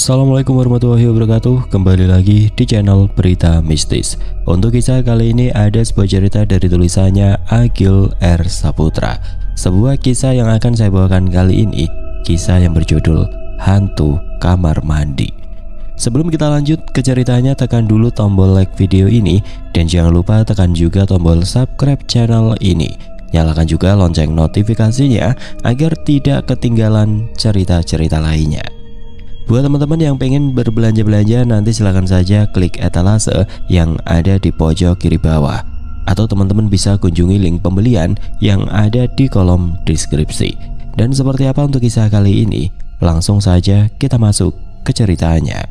Assalamualaikum warahmatullahi wabarakatuh. Kembali lagi di channel Berita Mistis. Untuk kisah kali ini ada sebuah cerita dari tulisannya Agil R. Saputra. Sebuah kisah yang akan saya bawakan kali ini, kisah yang berjudul Hantu Kamar Mandi. Sebelum kita lanjut ke ceritanya, tekan dulu tombol like video ini dan jangan lupa tekan juga tombol subscribe channel ini. Nyalakan juga lonceng notifikasinya agar tidak ketinggalan cerita-cerita lainnya. Buat teman-teman yang pengen berbelanja-belanja, nanti silahkan saja klik etalase yang ada di pojok kiri bawah, atau teman-teman bisa kunjungi link pembelian yang ada di kolom deskripsi. Dan seperti apa untuk kisah kali ini? Langsung saja kita masuk ke ceritanya.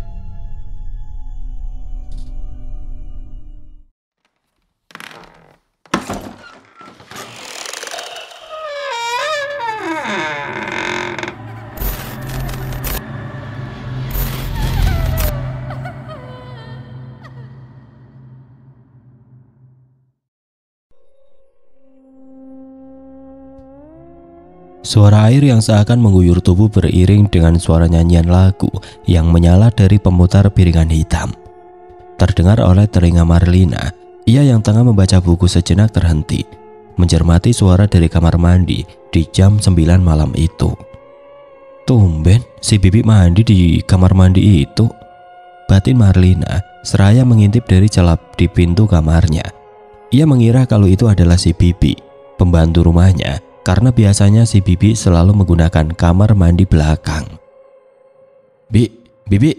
Suara air yang seakan mengguyur tubuh beriring dengan suara nyanyian lagu yang menyala dari pemutar piringan hitam. Terdengar oleh telinga Marlina. Ia yang tengah membaca buku sejenak terhenti, mencermati suara dari kamar mandi di jam 9 malam itu. Tumben si Bibi mandi di kamar mandi itu, batin Marlina seraya mengintip dari celah di pintu kamarnya. Ia mengira kalau itu adalah si Bibi, pembantu rumahnya, karena biasanya si Bibi selalu menggunakan kamar mandi belakang. Bibi,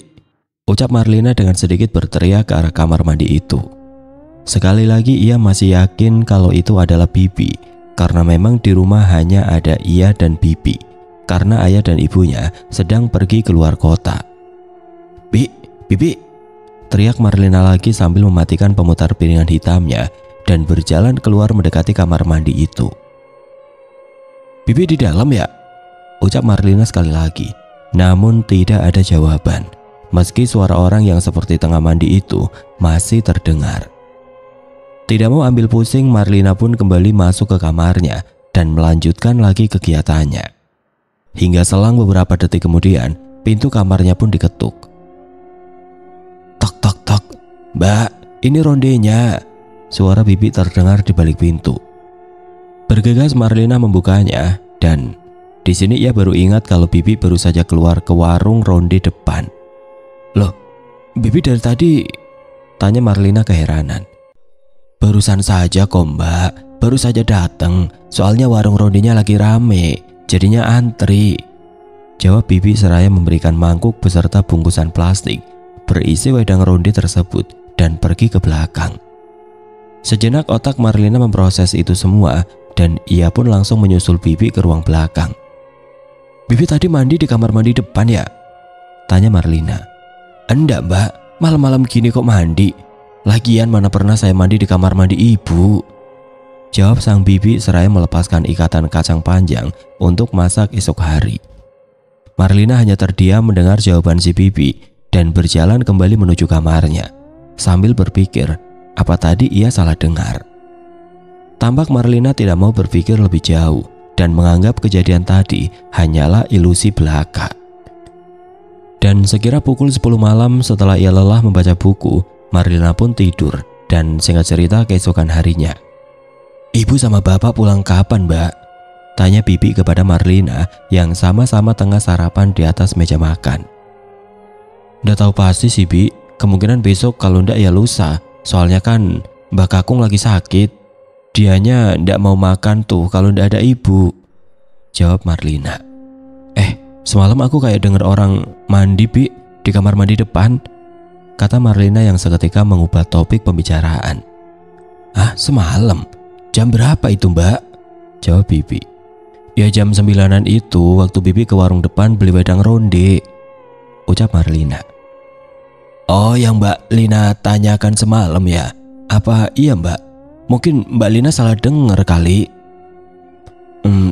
ucap Marlina dengan sedikit berteriak ke arah kamar mandi itu. Sekali lagi ia masih yakin kalau itu adalah Bibi, karena memang di rumah hanya ada ia dan Bibi, karena ayah dan ibunya sedang pergi keluar kota. Bibi, teriak Marlina lagi sambil mematikan pemutar piringan hitamnya dan berjalan keluar mendekati kamar mandi itu. Bibi di dalam ya? Ucap Marlina sekali lagi. Namun tidak ada jawaban, meski suara orang yang seperti tengah mandi itu masih terdengar. Tidak mau ambil pusing, Marlina pun kembali masuk ke kamarnya dan melanjutkan lagi kegiatannya. Hingga selang beberapa detik kemudian, pintu kamarnya pun diketuk. Tok tok tok. Mbak, ini rondenya. Suara Bibi terdengar di balik pintu. Bergegas Marlina membukanya, dan di sini ia baru ingat kalau Bibi baru saja keluar ke warung ronde depan. Loh, Bibi dari tadi? Tanya Marlina keheranan. Barusan saja kok Mbak, baru saja datang. Soalnya warung rondenya lagi rame, jadinya antri. Jawab Bibi seraya memberikan mangkuk beserta bungkusan plastik berisi wedang ronde tersebut dan pergi ke belakang. Sejenak otak Marlina memproses itu semua, dan ia pun langsung menyusul Bibi ke ruang belakang. Bibi tadi mandi di kamar mandi depan ya? Tanya Marlina. Enggak Mbak, malam-malam gini kok mandi? Lagian mana pernah saya mandi di kamar mandi ibu? Jawab sang Bibi seraya melepaskan ikatan kacang panjang untuk masak esok hari. Marlina hanya terdiam mendengar jawaban si Bibi dan berjalan kembali menuju kamarnya sambil berpikir, apa tadi ia salah dengar? Tampak Marlina tidak mau berpikir lebih jauh dan menganggap kejadian tadi hanyalah ilusi belaka. Dan sekira pukul 10 malam setelah ia lelah membaca buku, Marlina pun tidur dan singkat cerita keesokan harinya. Ibu sama bapak pulang kapan Mbak? Tanya Bibi kepada Marlina yang sama-sama tengah sarapan di atas meja makan. Nggak tahu pasti sih Bi, kemungkinan besok, kalau ndak ya lusa, soalnya kan Mbak Kakung lagi sakit. Dianya ndak mau makan tuh kalau ndak ada ibu, jawab Marlina. Semalam aku kayak denger orang mandi Bi di kamar mandi depan, kata Marlina yang seketika mengubah topik pembicaraan. Ah, semalam? Jam berapa itu Mbak? Jawab Bibi. Ya jam 9-an itu, waktu Bibi ke warung depan beli wedang ronde, ucap Marlina. Oh, yang Mbak Lina tanyakan semalam ya? Apa iya Mbak? Mungkin Mbak Lina salah dengar kali.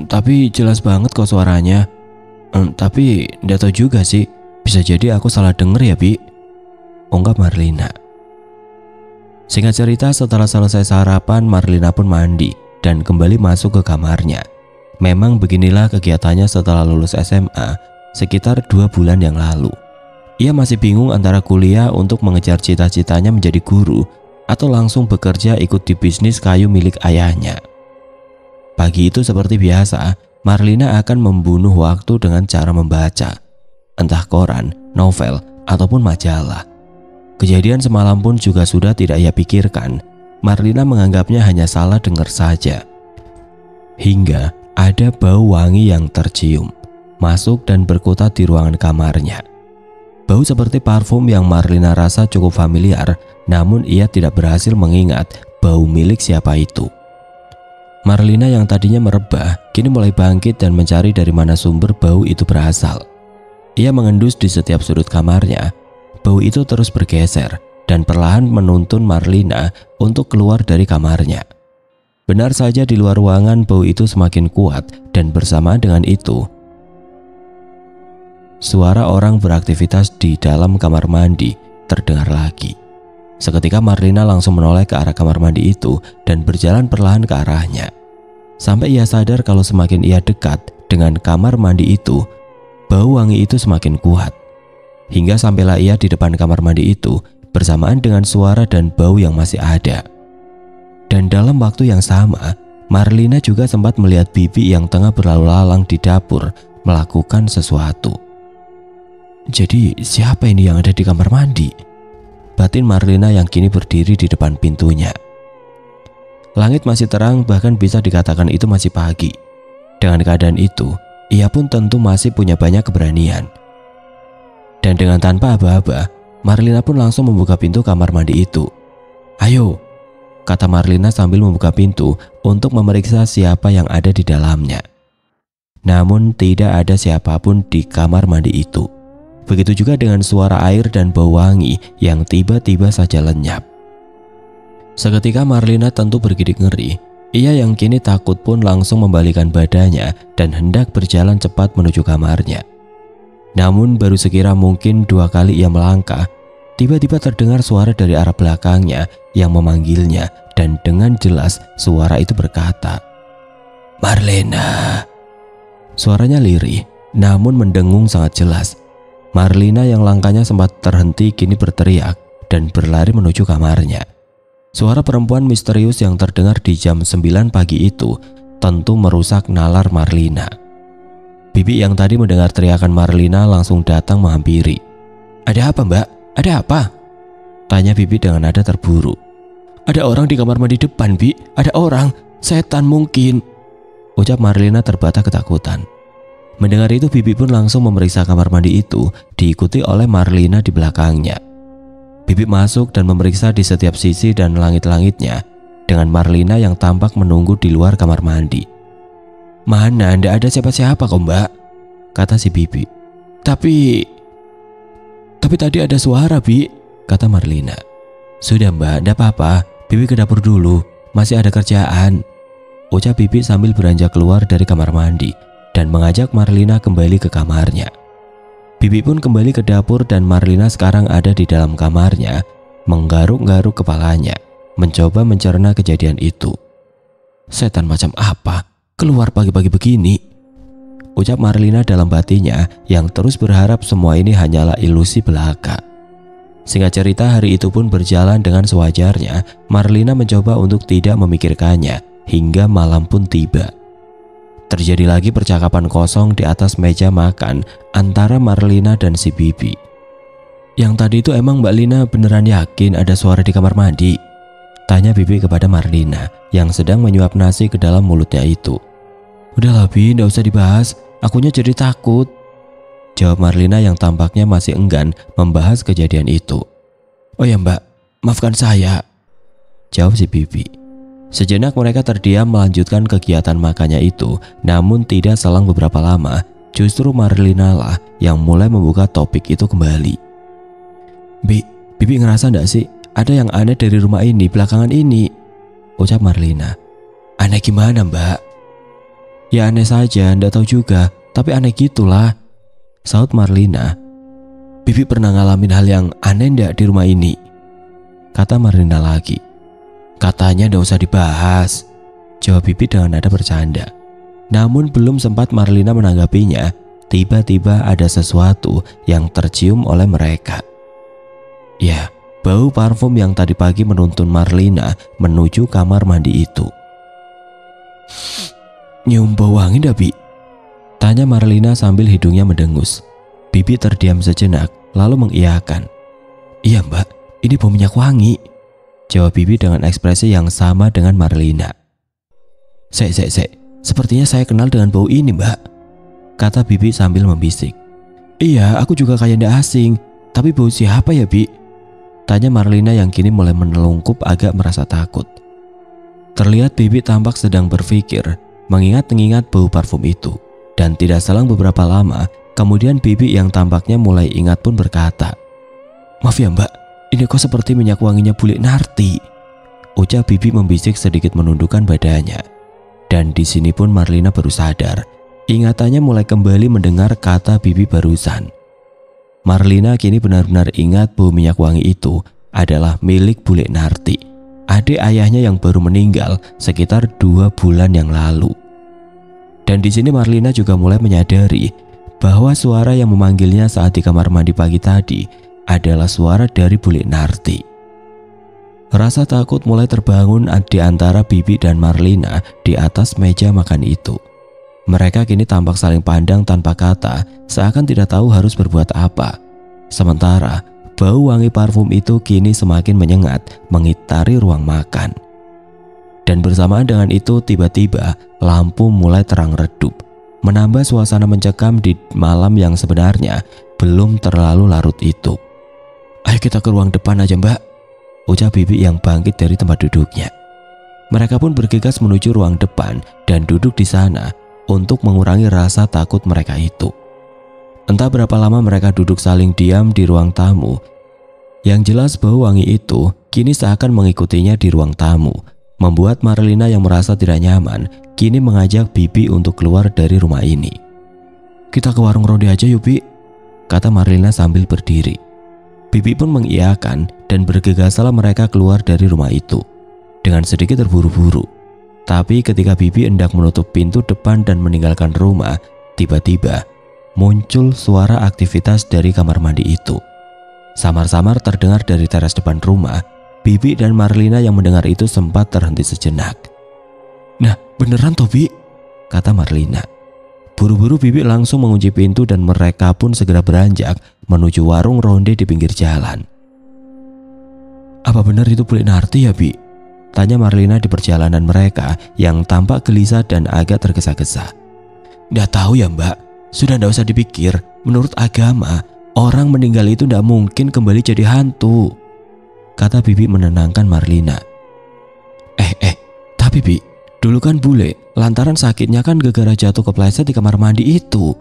Tapi jelas banget kok suaranya. Tapi nggak tahu juga sih, bisa jadi aku salah dengar ya Bi, ungkap Marlina. Singkat cerita, setelah selesai sarapan, Marlina pun mandi dan kembali masuk ke kamarnya. Memang beginilah kegiatannya setelah lulus SMA sekitar 2 bulan yang lalu. Ia masih bingung antara kuliah untuk mengejar cita-citanya menjadi guru atau langsung bekerja ikut di bisnis kayu milik ayahnya. Pagi itu seperti biasa, Marlina akan membunuh waktu dengan cara membaca, entah koran, novel, ataupun majalah. Kejadian semalam pun juga sudah tidak ia pikirkan. Marlina menganggapnya hanya salah dengar saja. Hingga ada bau wangi yang tercium masuk dan berkutat di ruangan kamarnya. Bau seperti parfum yang Marlina rasa cukup familiar, namun ia tidak berhasil mengingat bau milik siapa itu. Marlina yang tadinya merebah, kini mulai bangkit dan mencari dari mana sumber bau itu berasal. Ia mengendus di setiap sudut kamarnya. Bau itu terus bergeser dan perlahan menuntun Marlina untuk keluar dari kamarnya. Benar saja, di luar ruangan bau itu semakin kuat dan bersamaan dengan itu, suara orang beraktivitas di dalam kamar mandi terdengar lagi. Seketika Marlina langsung menoleh ke arah kamar mandi itu dan berjalan perlahan ke arahnya. Sampai ia sadar kalau semakin ia dekat dengan kamar mandi itu, bau wangi itu semakin kuat. Hingga sampailah ia di depan kamar mandi itu bersamaan dengan suara dan bau yang masih ada. Dan dalam waktu yang sama, Marlina juga sempat melihat Bibi yang tengah berlalu lalang di dapur melakukan sesuatu. Jadi siapa ini yang ada di kamar mandi? Batin Marlina yang kini berdiri di depan pintunya. Langit masih terang, bahkan bisa dikatakan itu masih pagi. Dengan keadaan itu, ia pun tentu masih punya banyak keberanian. Dan dengan tanpa aba-aba, Marlina pun langsung membuka pintu kamar mandi itu. "Ayo," kata Marlina sambil membuka pintu untuk memeriksa siapa yang ada di dalamnya. Namun tidak ada siapapun di kamar mandi itu. Begitu juga dengan suara air dan bau wangi yang tiba-tiba saja lenyap. Seketika Marlina tentu bergidik ngeri. Ia yang kini takut pun langsung membalikan badannya dan hendak berjalan cepat menuju kamarnya. Namun baru sekira mungkin 2 kali ia melangkah, tiba-tiba terdengar suara dari arah belakangnya yang memanggilnya, dan dengan jelas suara itu berkata, "Marlina." Suaranya lirih namun mendengung sangat jelas. Marlina yang langkahnya sempat terhenti kini berteriak dan berlari menuju kamarnya. Suara perempuan misterius yang terdengar di jam 9 pagi itu tentu merusak nalar Marlina. Bibi yang tadi mendengar teriakan Marlina langsung datang menghampiri. "Ada apa, Mbak? Ada apa?" tanya Bibi dengan nada terburu. "Ada orang di kamar mandi depan, Bi. Ada orang. Setan mungkin," ucap Marlina terbata ketakutan. Mendengar itu, Bibi pun langsung memeriksa kamar mandi itu, diikuti oleh Marlina di belakangnya. Bibi masuk dan memeriksa di setiap sisi dan langit-langitnya, dengan Marlina yang tampak menunggu di luar kamar mandi. "Mana, ndak ada siapa-siapa kok, Mbak," kata si Bibi. Tapi tadi ada suara, Bi," kata Marlina. "Sudah, Mbak, ndak apa-apa. Bibi ke dapur dulu, masih ada kerjaan," ucap Bibi sambil beranjak keluar dari kamar mandi dan mengajak Marlina kembali ke kamarnya. Bibi pun kembali ke dapur dan Marlina sekarang ada di dalam kamarnya, menggaruk-garuk kepalanya, mencoba mencerna kejadian itu. "Setan macam apa keluar pagi-pagi begini?" ucap Marlina dalam batinnya yang terus berharap semua ini hanyalah ilusi belaka. Singkat cerita, hari itu pun berjalan dengan sewajarnya. Marlina mencoba untuk tidak memikirkannya hingga malam pun tiba. Terjadi lagi percakapan kosong di atas meja makan antara Marlina dan si Bibi. "Yang tadi itu emang Mbak Lina beneran yakin ada suara di kamar mandi?" tanya Bibi kepada Marlina yang sedang menyuap nasi ke dalam mulutnya itu. "Udahlah, Bi, nggak usah dibahas. Akunya jadi takut," jawab Marlina yang tampaknya masih enggan membahas kejadian itu. "Oh ya, Mbak, maafkan saya," jawab si Bibi. Sejenak mereka terdiam melanjutkan kegiatan makannya itu, namun tidak selang beberapa lama, justru Marlina lah yang mulai membuka topik itu kembali. Bibi ngerasa ndak sih ada yang aneh dari rumah ini belakangan ini?" ucap Marlina. "Aneh gimana, Mbak?" "Ya aneh saja, ndak tahu juga, tapi aneh gitulah," saut Marlina. "Bibi pernah ngalamin hal yang aneh ndak di rumah ini?" kata Marlina lagi. "Katanya ndak usah dibahas," jawab Bibi dengan nada bercanda. Namun belum sempat Marlina menanggapinya, tiba-tiba ada sesuatu yang tercium oleh mereka. Ya, bau parfum yang tadi pagi menuntun Marlina menuju kamar mandi itu. "Nyium bau wangi dah, Bi?" tanya Marlina sambil hidungnya mendengus. Bibi terdiam sejenak lalu mengiyakan. "Iya Mbak, ini bau minyak wangi," jawab Bibi dengan ekspresi yang sama dengan Marlina. Sek, sepertinya saya kenal dengan bau ini Mbak," kata Bibi sambil membisik. "Iya, aku juga kayak ndak asing, tapi bau siapa ya Bi?" tanya Marlina yang kini mulai menelungkup agak merasa takut. Terlihat Bibi tampak sedang berpikir, mengingat-ingat bau parfum itu. Dan tidak selang beberapa lama, kemudian Bibi yang tampaknya mulai ingat pun berkata, "Maaf ya Mbak, ini kok seperti minyak wanginya Bule Narti," ucap Bibi membisik sedikit menundukkan badannya. Dan di sini pun Marlina baru sadar, ingatannya mulai kembali mendengar kata Bibi barusan. Marlina kini benar-benar ingat bau minyak wangi itu adalah milik Bule Narti, adik ayahnya yang baru meninggal sekitar 2 bulan yang lalu. Dan di sini Marlina juga mulai menyadari bahwa suara yang memanggilnya saat di kamar mandi pagi tadi adalah suara dari Bule Narti. Rasa takut mulai terbangun di antara Bibi dan Marlina di atas meja makan itu. Mereka kini tampak saling pandang tanpa kata, seakan tidak tahu harus berbuat apa. Sementara bau wangi parfum itu kini semakin menyengat mengitari ruang makan. Dan bersamaan dengan itu tiba-tiba lampu mulai terang redup, menambah suasana mencekam di malam yang sebenarnya belum terlalu larut itu. "Ayo kita ke ruang depan aja Mbak," ucap Bibi yang bangkit dari tempat duduknya. Mereka pun bergegas menuju ruang depan dan duduk di sana untuk mengurangi rasa takut mereka itu. Entah berapa lama mereka duduk saling diam di ruang tamu. Yang jelas bau wangi itu kini seakan mengikutinya di ruang tamu, membuat Marlina yang merasa tidak nyaman kini mengajak Bibi untuk keluar dari rumah ini. "Kita ke warung ronde aja yuk Bi," kata Marlina sambil berdiri. Bibi pun mengiyakan dan bergegaslah mereka keluar dari rumah itu dengan sedikit terburu-buru. Tapi ketika Bibi hendak menutup pintu depan dan meninggalkan rumah, tiba-tiba muncul suara aktivitas dari kamar mandi itu. Samar-samar terdengar dari teras depan rumah. Bibi dan Marlina yang mendengar itu sempat terhenti sejenak. "Nah, beneran toh Bi?" kata Marlina. Buru-buru Bibi langsung mengunci pintu dan mereka pun segera beranjak menuju warung ronde di pinggir jalan. "Apa benar itu Bule Narti ya Bi?" tanya Marlina di perjalanan mereka yang tampak gelisah dan agak tergesa-gesa. "Nggak tahu ya Mbak, sudah nggak usah dipikir. Menurut agama, orang meninggal itu nggak mungkin kembali jadi hantu," kata Bibi menenangkan Marlina. Tapi Bi, dulu kan bule, lantaran sakitnya kan gara-gara jatuh kepleset di kamar mandi itu,"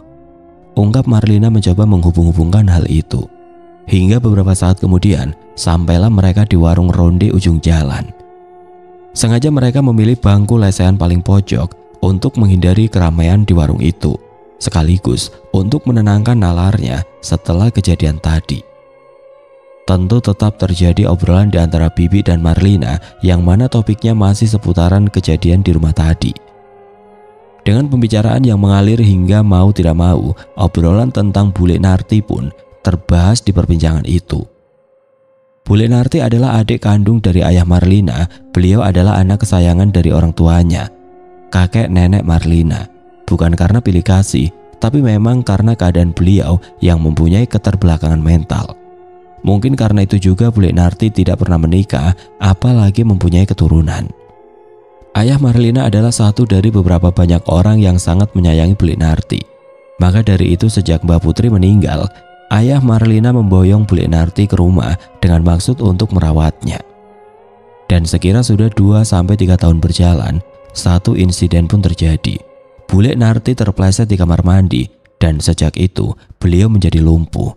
ungkap Marlina mencoba menghubung-hubungkan hal itu. Hingga beberapa saat kemudian, sampailah mereka di warung ronde ujung jalan. Sengaja mereka memilih bangku lesehan paling pojok untuk menghindari keramaian di warung itu, sekaligus untuk menenangkan nalarnya setelah kejadian tadi. Tentu tetap terjadi obrolan di antara Bibi dan Marlina yang mana topiknya masih seputaran kejadian di rumah tadi. Dengan pembicaraan yang mengalir hingga mau tidak mau, obrolan tentang Bule Narti pun terbahas di perbincangan itu. Bule Narti adalah adik kandung dari ayah Marlina. Beliau adalah anak kesayangan dari orang tuanya, kakek nenek Marlina. Bukan karena pilih kasih, tapi memang karena keadaan beliau yang mempunyai keterbelakangan mental. Mungkin karena itu juga Bule Narti tidak pernah menikah, apalagi mempunyai keturunan. Ayah Marlina adalah satu dari beberapa banyak orang yang sangat menyayangi Bule Narti. Maka dari itu sejak Mbak Putri meninggal, ayah Marlina memboyong Bule Narti ke rumah dengan maksud untuk merawatnya. Dan sekira sudah 2-3 tahun berjalan, satu insiden pun terjadi. Bule Narti terpleset di kamar mandi dan sejak itu beliau menjadi lumpuh.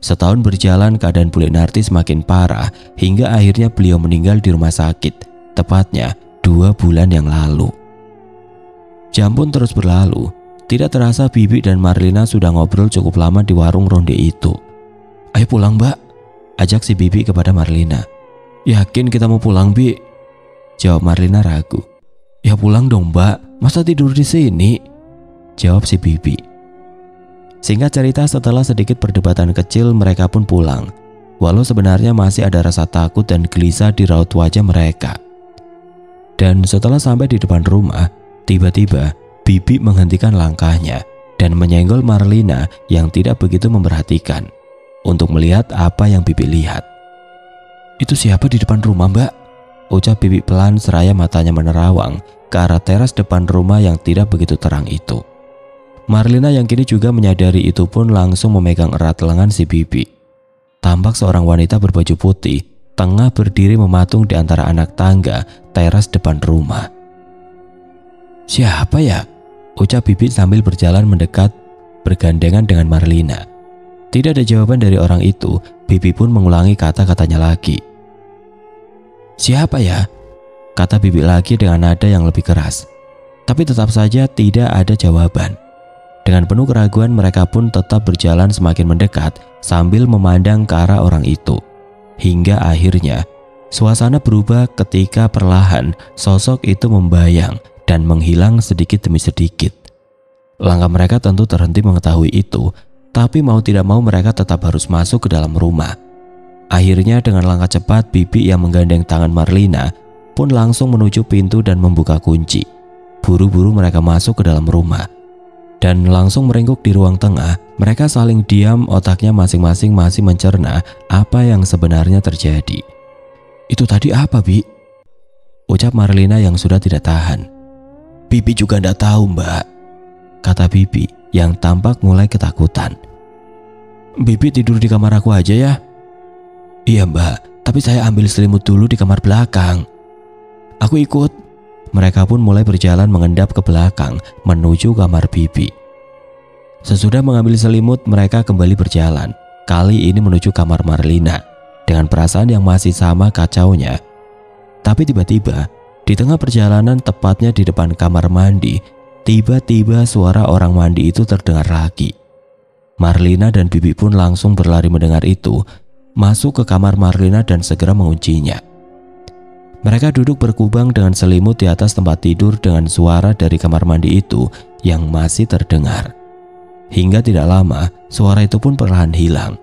Setahun berjalan, keadaan Bule Narti semakin parah hingga akhirnya beliau meninggal di rumah sakit, tepatnya 2 bulan yang lalu. Jam pun terus berlalu. Tidak terasa Bibi dan Marlina sudah ngobrol cukup lama di warung ronde itu. "Ayo pulang Mbak," ajak si Bibi kepada Marlina. "Yakin kita mau pulang Bi?" jawab Marlina ragu. "Ya pulang dong Mbak, masa tidur di sini?" jawab si Bibi. Singkat cerita, setelah sedikit perdebatan kecil, mereka pun pulang. Walau sebenarnya masih ada rasa takut dan gelisah di raut wajah mereka. Dan setelah sampai di depan rumah, tiba-tiba Bibi menghentikan langkahnya dan menyenggol Marlina yang tidak begitu memperhatikan untuk melihat apa yang Bibi lihat. "Itu siapa di depan rumah, Mbak?" ucap Bibi pelan seraya matanya menerawang ke arah teras depan rumah yang tidak begitu terang itu. Marlina yang kini juga menyadari itu pun langsung memegang erat lengan si Bibi. Tampak seorang wanita berbaju putih tengah berdiri mematung di antara anak tangga teras depan rumah. "Siapa ya?" ucap Bibi sambil berjalan mendekat bergandengan dengan Marlina. Tidak ada jawaban dari orang itu, Bibi pun mengulangi kata-katanya lagi. "Siapa ya?" kata Bibi lagi dengan nada yang lebih keras. Tapi tetap saja tidak ada jawaban. Dengan penuh keraguan mereka pun tetap berjalan semakin mendekat sambil memandang ke arah orang itu. Hingga akhirnya suasana berubah ketika perlahan sosok itu membayang dan menghilang sedikit demi sedikit. Langkah mereka tentu terhenti mengetahui itu, tapi mau tidak mau mereka tetap harus masuk ke dalam rumah. Akhirnya dengan langkah cepat Bibi yang menggandeng tangan Marlina pun langsung menuju pintu dan membuka kunci. Buru-buru mereka masuk ke dalam rumah. Dan langsung meringkuk di ruang tengah, mereka saling diam, otaknya masing-masing masih mencerna apa yang sebenarnya terjadi. "Itu tadi apa, Bi?" ucap Marlina yang sudah tidak tahan. "Bibi juga tidak tahu, Mbak," kata Bibi yang tampak mulai ketakutan. "Bibi tidur di kamar aku aja ya?" "Iya, Mbak, tapi saya ambil selimut dulu di kamar belakang." "Aku ikut." Mereka pun mulai berjalan mengendap ke belakang menuju kamar Bibi. Sesudah mengambil selimut, mereka kembali berjalan, kali ini menuju kamar Marlina dengan perasaan yang masih sama kacaunya. Tapi tiba-tiba di tengah perjalanan, tepatnya di depan kamar mandi, tiba-tiba suara orang mandi itu terdengar lagi. Marlina dan Bibi pun langsung berlari mendengar itu, masuk ke kamar Marlina dan segera menguncinya. Mereka duduk berkubang dengan selimut di atas tempat tidur dengan suara dari kamar mandi itu yang masih terdengar. Hingga tidak lama, suara itu pun perlahan hilang.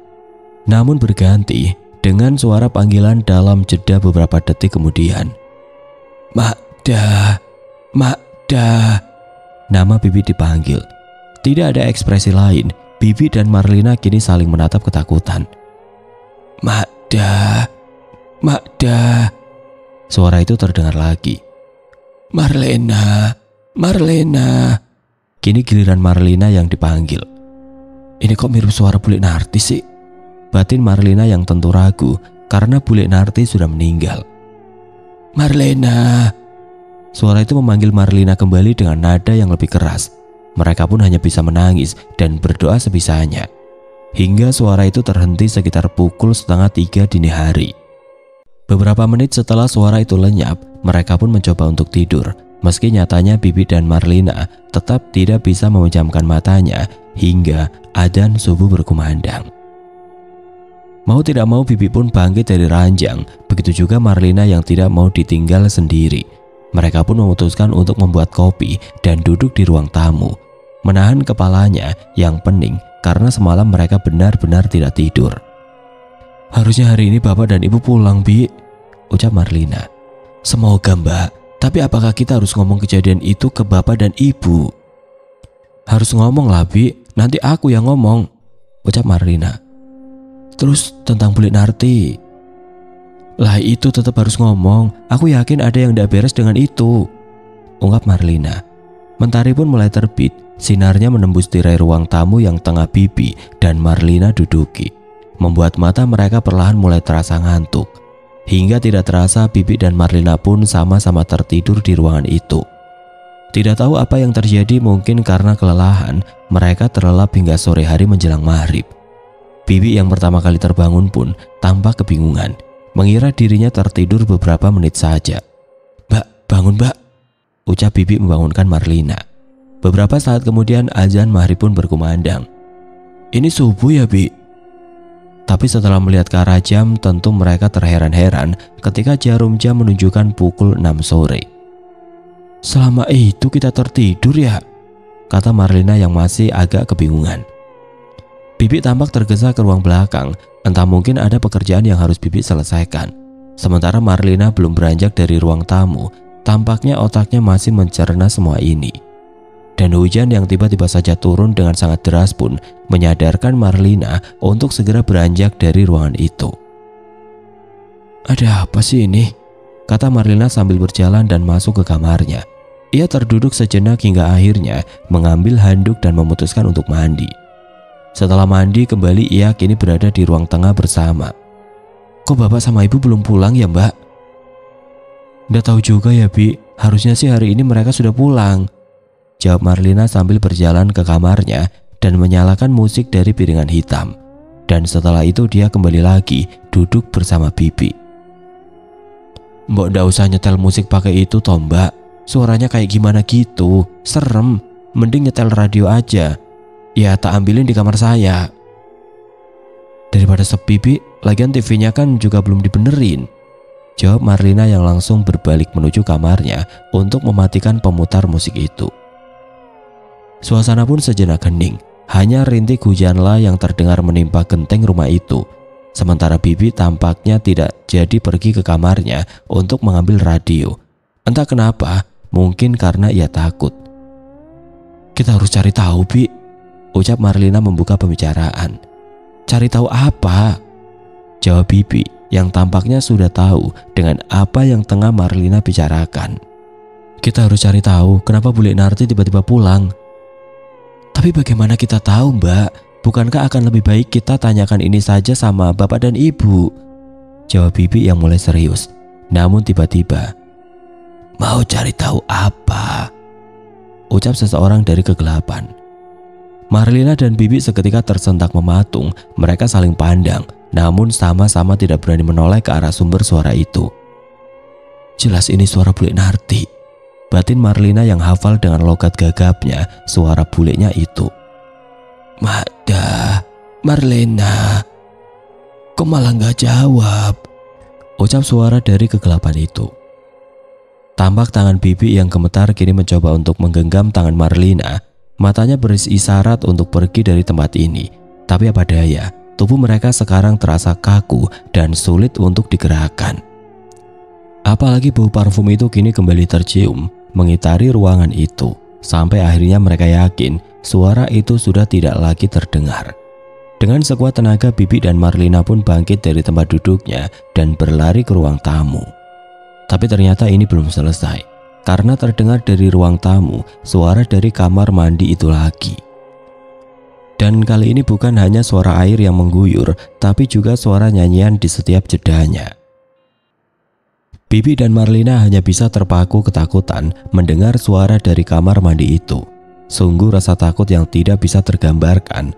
Namun berganti dengan suara panggilan dalam jeda beberapa detik kemudian. "Makda, Makda." Nama Bibi dipanggil. Tidak ada ekspresi lain, Bibi dan Marlina kini saling menatap ketakutan. "Makda, Makda." Suara itu terdengar lagi. "Marlena, Marlena." Kini giliran Marlina yang dipanggil. "Ini kok mirip suara Bule Narti sih?" batin Marlina yang tentu ragu karena Bule Narti sudah meninggal. "Marlena." Suara itu memanggil Marlina kembali dengan nada yang lebih keras. Mereka pun hanya bisa menangis dan berdoa sebisanya. Hingga suara itu terhenti sekitar pukul 2:30 dini hari. Beberapa menit setelah suara itu lenyap, mereka pun mencoba untuk tidur. Meski nyatanya Bibi dan Marlina tetap tidak bisa memejamkan matanya hingga adzan subuh berkumandang. Mau tidak mau Bibi pun bangkit dari ranjang, begitu juga Marlina yang tidak mau ditinggal sendiri. Mereka pun memutuskan untuk membuat kopi dan duduk di ruang tamu, menahan kepalanya yang pening karena semalam mereka benar-benar tidak tidur. "Harusnya hari ini Bapak dan Ibu pulang, Bi," ucap Marlina. "Semoga, Mbak, tapi apakah kita harus ngomong kejadian itu ke Bapak dan Ibu?" "Harus ngomong lah, Bi, nanti aku yang ngomong," ucap Marlina. "Terus tentang Bule Narti?" "Lah itu tetap harus ngomong, aku yakin ada yang tidak beres dengan itu," ungkap Marlina. Mentari pun mulai terbit, sinarnya menembus tirai ruang tamu yang tengah Bibi dan Marlina duduki, membuat mata mereka perlahan mulai terasa ngantuk. Hingga tidak terasa Bibi dan Marlina pun sama-sama tertidur di ruangan itu. Tidak tahu apa yang terjadi, mungkin karena kelelahan, mereka terlelap hingga sore hari menjelang maghrib. Bibi yang pertama kali terbangun pun tampak kebingungan, mengira dirinya tertidur beberapa menit saja. "Mbak, bangun, Mbak," ucap Bibi membangunkan Marlina. Beberapa saat kemudian azan maghrib pun berkumandang. "Ini subuh ya, Bi?" Tapi setelah melihat ke arah jam, tentu mereka terheran-heran ketika jarum jam menunjukkan pukul 6 sore. "Selama itu kita tertidur ya?" kata Marlina yang masih agak kebingungan. Bibi tampak tergesa ke ruang belakang, entah mungkin ada pekerjaan yang harus Bibi selesaikan. Sementara Marlina belum beranjak dari ruang tamu, tampaknya otaknya masih mencerna semua ini. Dan hujan yang tiba-tiba saja turun dengan sangat deras pun menyadarkan Marlina untuk segera beranjak dari ruangan itu. "Ada apa sih ini?" kata Marlina sambil berjalan dan masuk ke kamarnya. Ia terduduk sejenak hingga akhirnya mengambil handuk dan memutuskan untuk mandi. Setelah mandi kembali, ia kini berada di ruang tengah bersama. "Kok bapak sama ibu belum pulang ya, Mbak?" "Nggak tahu juga ya, Bi. Harusnya sih hari ini mereka sudah pulang," jawab Marlina sambil berjalan ke kamarnya dan menyalakan musik dari piringan hitam. Dan setelah itu dia kembali lagi duduk bersama Bibi. "Mbok ndak usah nyetel musik pakai itu toh, Mbak. Suaranya kayak gimana gitu, serem. Mending nyetel radio aja. Ya tak ambilin di kamar saya." "Daripada sepi, Bi. Lagian TV-nya kan juga belum dibenerin," jawab Marlina yang langsung berbalik menuju kamarnya untuk mematikan pemutar musik itu. Suasana pun sejenak hening. Hanya rintik hujanlah yang terdengar menimpa genteng rumah itu. Sementara Bibi tampaknya tidak jadi pergi ke kamarnya untuk mengambil radio. Entah kenapa, mungkin karena ia takut. "Kita harus cari tahu, Bi," ucap Marlina membuka pembicaraan. "Cari tahu apa?" jawab Bibi yang tampaknya sudah tahu dengan apa yang tengah Marlina bicarakan. "Kita harus cari tahu kenapa Bule Narti tiba-tiba pulang." "Tapi bagaimana kita tahu, Mbak? Bukankah akan lebih baik kita tanyakan ini saja sama bapak dan ibu?" jawab Bibi yang mulai serius. Namun tiba-tiba, "Mau cari tahu apa?" ucap seseorang dari kegelapan. Marlina dan Bibi seketika tersentak mematung. Mereka saling pandang, namun sama-sama tidak berani menoleh ke arah sumber suara itu. "Jelas ini suara Bule Narti," batin Marlina yang hafal dengan logat gagapnya suara bulenya itu. "Mada, Marlina, kok malah gak jawab?" ucap suara dari kegelapan itu. Tampak tangan Bibi yang gemetar kini mencoba untuk menggenggam tangan Marlina. Matanya berisi isyarat untuk pergi dari tempat ini. Tapi apa daya, tubuh mereka sekarang terasa kaku dan sulit untuk digerakkan. Apalagi bau parfum itu kini kembali tercium mengitari ruangan itu. Sampai akhirnya mereka yakin suara itu sudah tidak lagi terdengar. Dengan sekuat tenaga Bibi dan Marlina pun bangkit dari tempat duduknya dan berlari ke ruang tamu. Tapi ternyata ini belum selesai. Karena terdengar dari ruang tamu suara dari kamar mandi itu lagi. Dan kali ini bukan hanya suara air yang mengguyur, tapi juga suara nyanyian di setiap jedanya. Bibi dan Marlina hanya bisa terpaku ketakutan mendengar suara dari kamar mandi itu. Sungguh rasa takut yang tidak bisa tergambarkan.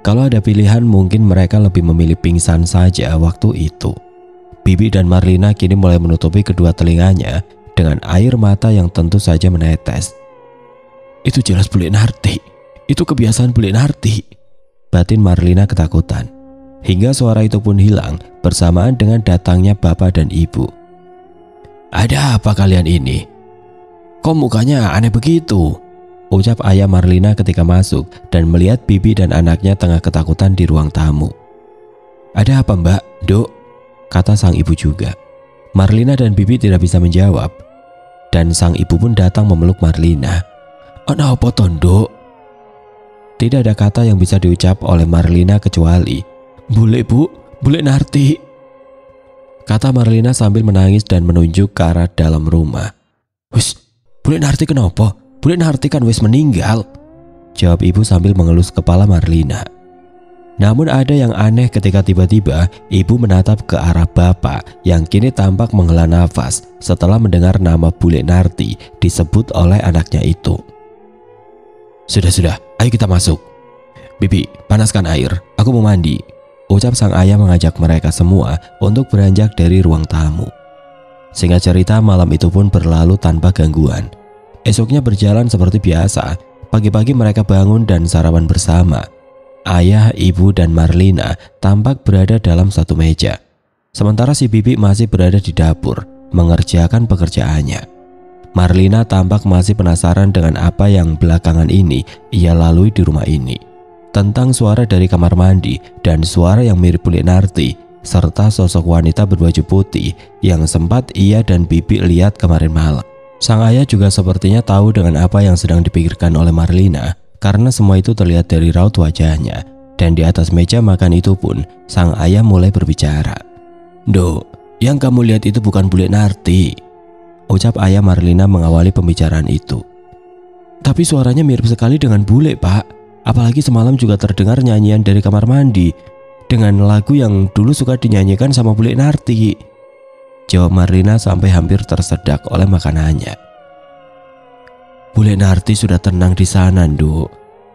Kalau ada pilihan mungkin mereka lebih memilih pingsan saja waktu itu. Bibi dan Marlina kini mulai menutupi kedua telinganya dengan air mata yang tentu saja menetes. "Itu jelas Bule Narti. Itu kebiasaan Bule Narti," batin Marlina ketakutan. Hingga suara itu pun hilang bersamaan dengan datangnya bapak dan ibu. "Ada apa kalian ini? Kok mukanya aneh begitu?" ucap ayah Marlina ketika masuk dan melihat Bibi dan anaknya tengah ketakutan di ruang tamu. "Ada apa, Mbak, Dok?" kata sang ibu juga. Marlina dan Bibi tidak bisa menjawab. Dan sang ibu pun datang memeluk Marlina. "Ana apa to, Nduk?" Tidak ada kata yang bisa diucap oleh Marlina kecuali, "Bule, Bu, Bule Narti," kata Marlina sambil menangis dan menunjuk ke arah dalam rumah. "Wis, Bule Narti kenapa? Bule Narti kan wis meninggal," jawab ibu sambil mengelus kepala Marlina. Namun ada yang aneh ketika tiba-tiba ibu menatap ke arah bapak yang kini tampak menghela nafas setelah mendengar nama Bule Narti disebut oleh anaknya itu. Sudah, ayo kita masuk. "Bibi, panaskan air, aku mau mandi," ucap sang ayah mengajak mereka semua untuk beranjak dari ruang tamu. Singkat cerita, malam itu pun berlalu tanpa gangguan. Esoknya berjalan seperti biasa. Pagi-pagi mereka bangun dan sarapan bersama. Ayah, ibu, dan Marlina tampak berada dalam satu meja. Sementara si Bibi masih berada di dapur, mengerjakan pekerjaannya. Marlina tampak masih penasaran dengan apa yang belakangan ini ia lalui di rumah ini. tentang suara dari kamar mandi dan suara yang mirip bule Narti, serta sosok wanita berbaju putih yang sempat ia dan Bibi lihat kemarin malam. Sang ayah juga sepertinya tahu dengan apa yang sedang dipikirkan oleh Marlina, karena semua itu terlihat dari raut wajahnya. Dan di atas meja makan itu pun sang ayah mulai berbicara. "Dok, yang kamu lihat itu bukan bule Narti," ucap ayah Marlina mengawali pembicaraan itu. "Tapi suaranya mirip sekali dengan bule, Pak. Apalagi semalam juga terdengar nyanyian dari kamar mandi dengan lagu yang dulu suka dinyanyikan sama bule Narti," jawab Marlina sampai hampir tersedak oleh makanannya. "Bule Narti sudah tenang di sana, Nduk.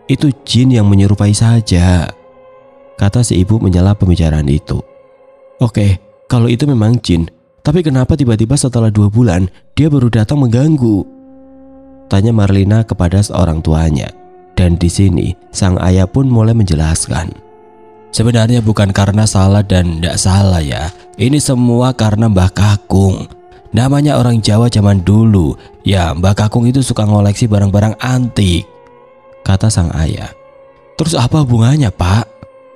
Itu jin yang menyerupai saja," kata si ibu menyela pembicaraan itu. "Oke, kalau itu memang jin, tapi kenapa tiba-tiba setelah 2 bulan dia baru datang mengganggu?" tanya Marlina kepada seorang tuanya. Dan di sini sang ayah pun mulai menjelaskan. "Sebenarnya bukan karena salah dan tidak salah ya. Ini semua karena Mbah Kakung. Namanya orang Jawa zaman dulu. Ya, Mbah Kakung itu suka ngoleksi barang-barang antik," kata sang ayah. "Terus apa hubungannya, Pak?"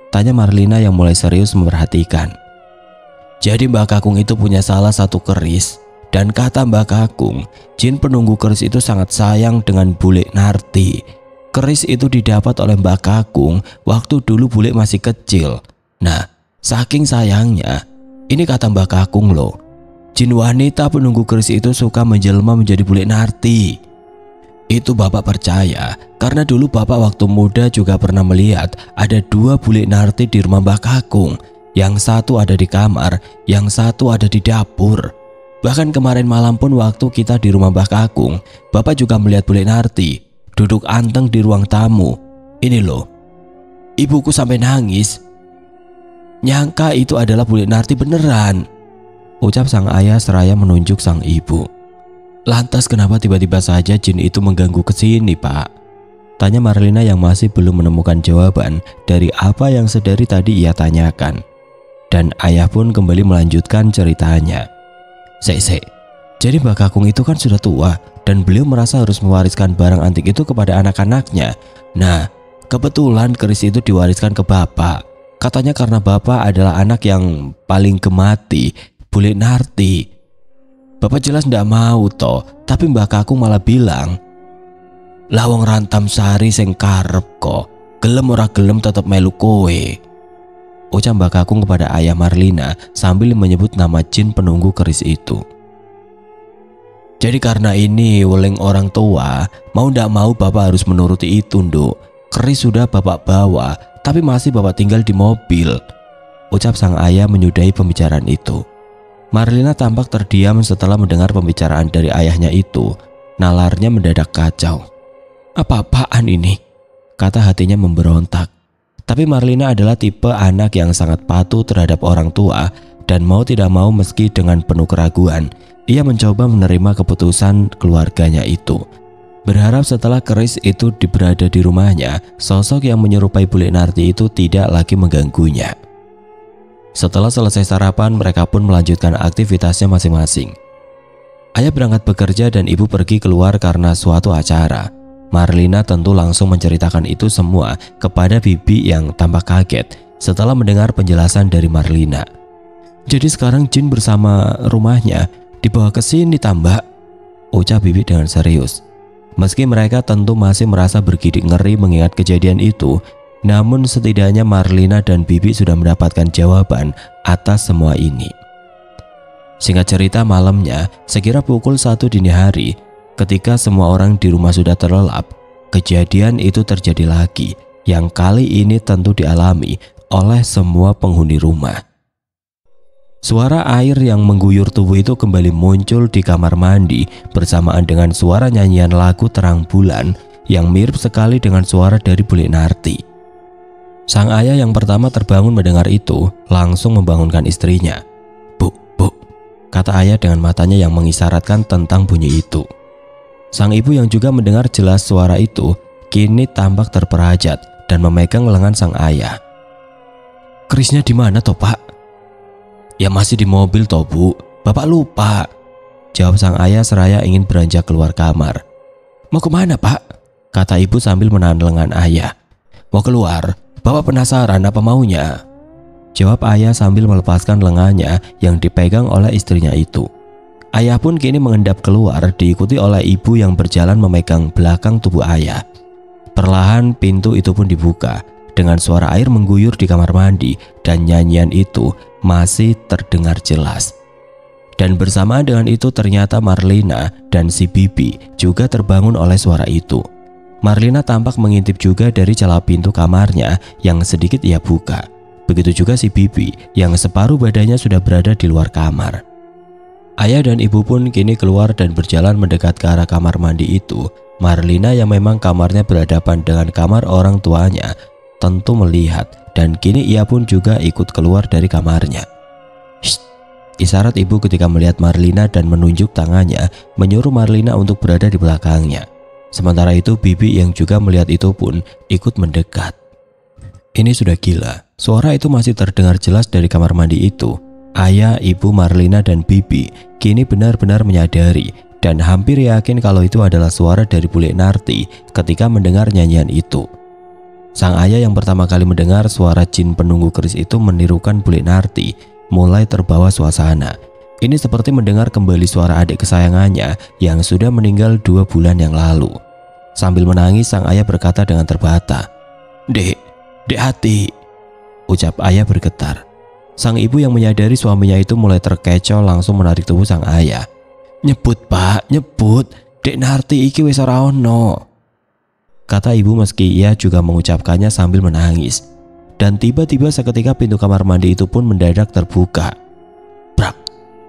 tanya Marlina yang mulai serius memperhatikan. "Jadi Mbah Kakung itu punya salah satu keris. Dan kata Mbah Kakung, jin penunggu keris itu sangat sayang dengan bule Narti. Keris itu didapat oleh Mbah Kakung waktu dulu bule masih kecil. Nah, saking sayangnya, ini kata Mbah Kakung loh, jin wanita penunggu keris itu suka menjelma menjadi bule Narti. Itu bapak percaya karena dulu bapak waktu muda juga pernah melihat ada 2 bule Narti di rumah Mbah Kakung. Yang satu ada di kamar, yang satu ada di dapur. Bahkan kemarin malam pun waktu kita di rumah Mbah Kakung, bapak juga melihat bule Narti duduk anteng di ruang tamu. Ini loh, ibuku sampai nangis. Nyangka itu adalah bule Narti beneran," ucap sang ayah seraya menunjuk sang ibu. "Lantas kenapa tiba-tiba saja jin itu mengganggu ke sini, Pak?" tanya Marlina yang masih belum menemukan jawaban dari apa yang sedari tadi ia tanyakan. Dan ayah pun kembali melanjutkan ceritanya. Sek. Jadi Mbah Kakung itu kan sudah tua dan beliau merasa harus mewariskan barang antik itu kepada anak-anaknya. Nah, kebetulan keris itu diwariskan ke bapak. Katanya karena bapak adalah anak yang paling gemati bule Narti. Bapak jelas ndak mau toh, tapi Mbah Kakung malah bilang, "Lawang rantam sari sing karep kok, gelem ora gelem tetep melu kowe," ucap Mbah Kakung kepada ayah Marlina sambil menyebut nama jin penunggu keris itu. "Jadi karena ini weling orang tua, mau ndak mau bapak harus menuruti itu, Nduk. Keris sudah bapak bawa, tapi masih bapak tinggal di mobil," ucap sang ayah menyudahi pembicaraan itu. Marlina tampak terdiam setelah mendengar pembicaraan dari ayahnya itu. Nalarnya mendadak kacau. "Apa-apaan ini?" kata hatinya memberontak. Tapi Marlina adalah tipe anak yang sangat patuh terhadap orang tua dan mau tidak mau meski dengan penuh keraguan, ia mencoba menerima keputusan keluarganya itu. Berharap setelah keris itu berada di rumahnya, sosok yang menyerupai bule Narti itu tidak lagi mengganggunya. Setelah selesai sarapan, mereka pun melanjutkan aktivitasnya masing-masing. Ayah berangkat bekerja dan ibu pergi keluar karena suatu acara. Marlina tentu langsung menceritakan itu semua kepada Bibi yang tampak kaget setelah mendengar penjelasan dari Marlina. "Jadi sekarang jin bersama rumahnya dibawa ke sini, tambah," ucap Bibi dengan serius. Meski mereka tentu masih merasa bergidik ngeri mengingat kejadian itu, namun setidaknya Marlina dan Bibi sudah mendapatkan jawaban atas semua ini. Singkat cerita, malamnya sekira pukul 1 dini hari, ketika semua orang di rumah sudah terlelap, kejadian itu terjadi lagi, yang kali ini tentu dialami oleh semua penghuni rumah. Suara air yang mengguyur tubuh itu kembali muncul di kamar mandi bersamaan dengan suara nyanyian lagu Terang Bulan yang mirip sekali dengan suara dari bule Narti. Sang ayah yang pertama terbangun mendengar itu langsung membangunkan istrinya. Bu, kata ayah dengan matanya yang mengisyaratkan tentang bunyi itu. Sang ibu yang juga mendengar jelas suara itu kini tampak terperajat dan memegang lengan sang ayah. "Kerisnya di mana toh, Pak?" "Ya masih di mobil toh, Bu. Bapak lupa," jawab sang ayah seraya ingin beranjak keluar kamar. "Mau kemana, Pak?" kata ibu sambil menahan lengan ayah. Mau keluar? Bapak penasaran apa maunya? Jawab ayah sambil melepaskan lengannya yang dipegang oleh istrinya itu. Ayah pun kini mengendap keluar, diikuti oleh ibu yang berjalan memegang belakang tubuh ayah. Perlahan pintu itu pun dibuka dengan suara air mengguyur di kamar mandi dan nyanyian itu masih terdengar jelas. Dan bersamaan dengan itu ternyata Marlina dan si Bibi juga terbangun oleh suara itu. Marlina tampak mengintip juga dari celah pintu kamarnya yang sedikit ia buka. Begitu juga si Bibi yang separuh badannya sudah berada di luar kamar. Ayah dan ibu pun kini keluar dan berjalan mendekat ke arah kamar mandi itu. Marlina yang memang kamarnya berhadapan dengan kamar orang tuanya tentu melihat dan kini ia pun juga ikut keluar dari kamarnya. "Shh!" isyarat ibu ketika melihat Marlina dan menunjuk tangannya menyuruh Marlina untuk berada di belakangnya. Sementara itu Bibi yang juga melihat itu pun ikut mendekat. Ini sudah gila, suara itu masih terdengar jelas dari kamar mandi itu. Ayah, ibu, Marlina dan Bibi kini benar-benar menyadari dan hampir yakin kalau itu adalah suara dari Bule Narti ketika mendengar nyanyian itu. Sang ayah yang pertama kali mendengar suara jin penunggu keris itu menirukan Bule Narti mulai terbawa suasana. Ini seperti mendengar kembali suara adik kesayangannya yang sudah meninggal 2 bulan yang lalu. Sambil menangis sang ayah berkata dengan terbata, Dek hati," ucap ayah bergetar. Sang ibu yang menyadari suaminya itu mulai terkecoh langsung menarik tubuh sang ayah. "Nyebut pak, nyebut, Dek Narti iki wis ora ono," kata ibu meski ia juga mengucapkannya sambil menangis. Dan tiba-tiba seketika pintu kamar mandi itu pun mendadak terbuka. Brak,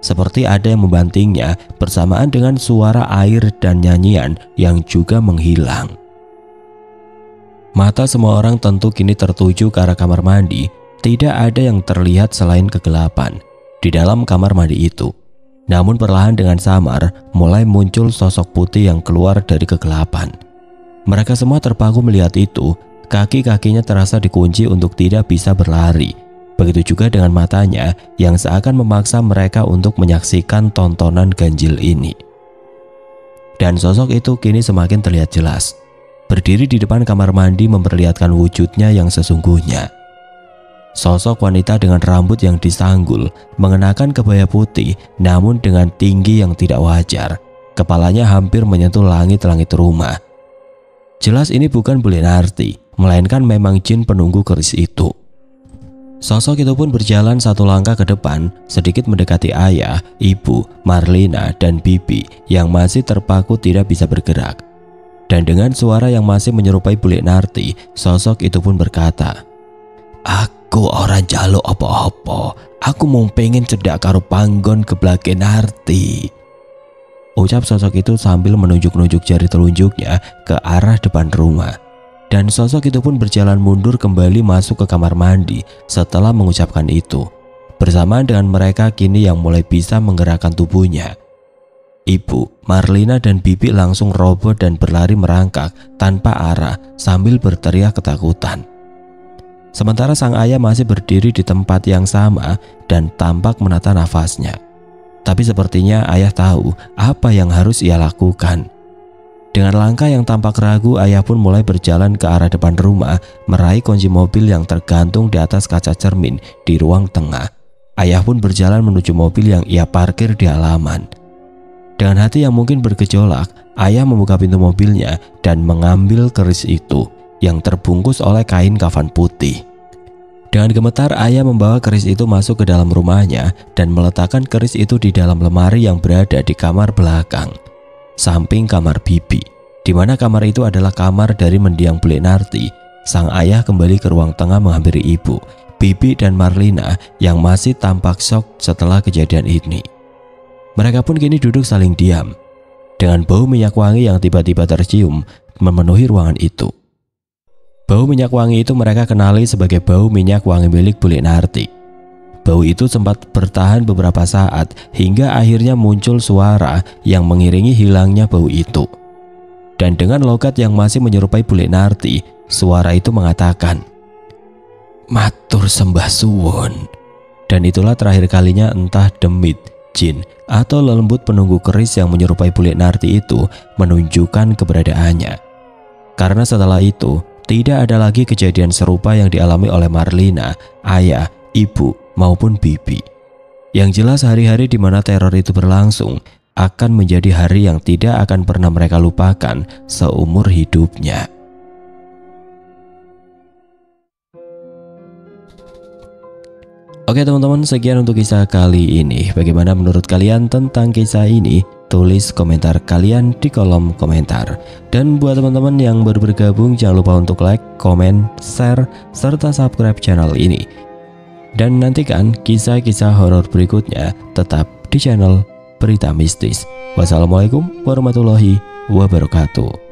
seperti ada yang membantingnya bersamaan dengan suara air dan nyanyian yang juga menghilang. Mata semua orang tentu kini tertuju ke arah kamar mandi. Tidak ada yang terlihat selain kegelapan di dalam kamar mandi itu. Namun perlahan dengan samar mulai muncul sosok putih yang keluar dari kegelapan. Mereka semua terpaku melihat itu. Kaki-kakinya terasa dikunci untuk tidak bisa berlari. Begitu juga dengan matanya yang seakan memaksa mereka untuk menyaksikan tontonan ganjil ini. Dan sosok itu kini semakin terlihat jelas. Berdiri di depan kamar mandi memperlihatkan wujudnya yang sesungguhnya. Sosok wanita dengan rambut yang disanggul, mengenakan kebaya putih namun dengan tinggi yang tidak wajar. Kepalanya hampir menyentuh langit-langit rumah. Jelas ini bukan Bule Narti, melainkan memang jin penunggu keris itu. Sosok itu pun berjalan satu langkah ke depan, sedikit mendekati ayah, ibu, Marlina, dan Bibi yang masih terpaku tidak bisa bergerak. Dan dengan suara yang masih menyerupai Bule Narti, sosok itu pun berkata, "Aku orang jaluk apa-apa, aku mau pengen cedak karo panggon keblake Narti," ucap sosok itu sambil menunjuk-nunjuk jari telunjuknya ke arah depan rumah. Dan sosok itu pun berjalan mundur kembali masuk ke kamar mandi setelah mengucapkan itu. Bersamaan dengan mereka kini yang mulai bisa menggerakkan tubuhnya. Ibu, Marlina dan Bibi langsung roboh dan berlari merangkak tanpa arah sambil berteriak ketakutan. Sementara sang ayah masih berdiri di tempat yang sama dan tampak menata nafasnya. Tapi sepertinya ayah tahu apa yang harus ia lakukan. Dengan langkah yang tampak ragu, ayah pun mulai berjalan ke arah depan rumah, meraih kunci mobil yang tergantung di atas kaca cermin di ruang tengah. Ayah pun berjalan menuju mobil yang ia parkir di halaman. Dengan hati yang mungkin bergejolak, ayah membuka pintu mobilnya dan mengambil keris itu yang terbungkus oleh kain kafan putih. Dengan gemetar, ayah membawa keris itu masuk ke dalam rumahnya dan meletakkan keris itu di dalam lemari yang berada di kamar belakang, samping kamar Bibi, di mana kamar itu adalah kamar dari mendiang Bule Narti. Sang ayah kembali ke ruang tengah menghampiri ibu, Bibi dan Marlina yang masih tampak shock setelah kejadian ini. Mereka pun kini duduk saling diam, dengan bau minyak wangi yang tiba-tiba tercium memenuhi ruangan itu. Bau minyak wangi itu mereka kenali sebagai bau minyak wangi milik Bule Narti. Bau itu sempat bertahan beberapa saat hingga akhirnya muncul suara yang mengiringi hilangnya bau itu. Dan dengan logat yang masih menyerupai Bule Narti, suara itu mengatakan, "Matur sembah suwun." Dan itulah terakhir kalinya entah demit, jin, atau lelembut penunggu keris yang menyerupai Bule Narti itu menunjukkan keberadaannya. Karena setelah itu, tidak ada lagi kejadian serupa yang dialami oleh Marlina, ayah, ibu, maupun bibi. Yang jelas hari-hari di mana teror itu berlangsung akan menjadi hari yang tidak akan pernah mereka lupakan seumur hidupnya. Oke teman-teman, sekian untuk kisah kali ini. Bagaimana menurut kalian tentang kisah ini? Tulis komentar kalian di kolom komentar. Dan buat teman-teman yang baru bergabung, jangan lupa untuk like, komen, share, serta subscribe channel ini. Dan nantikan kisah-kisah horor berikutnya tetap di channel Berita Mistis. Wassalamualaikum warahmatullahi wabarakatuh.